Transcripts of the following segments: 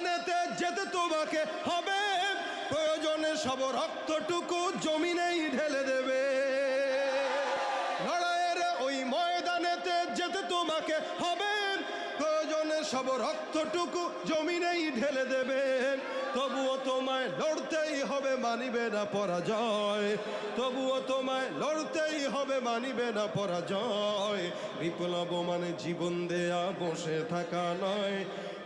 ময়দানেতে যেতে তোমাকে হবে, প্রয়োজনে সব রক্তটুকু জমিনেই ঢেলে দেবে। লড়াইয়ের ওই ময়দানেতে যেতে তোমাকে হবে, প্রয়োজনে সব রক্তটুকু জমিনেই ঢেলে দেবে। তবুও তোমায় লড়তেই হবে, মানিবে না পরাজয়। তবুও তোমায় লড়তেই হবে, মানিবে না পরাজয়। বিপ্লব মানে জীবন দেয়া বসে থাকা নয়,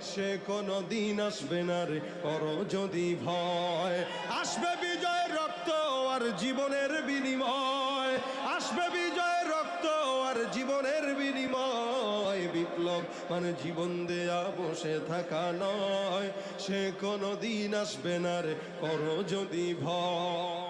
সে কোনো দিন আসবে না রে করো যদি ভয়। আসবে বিজয়ের রক্ত আর জীবনের বিনিময়, আসবে বিজয়ের রক্ত আর জীবনের বিনিময়। বিপ্লব মানে জীবন দেয়া বসে থাকা নয়, সে কোনো দিন আসবে না রে করো যদি ভয়।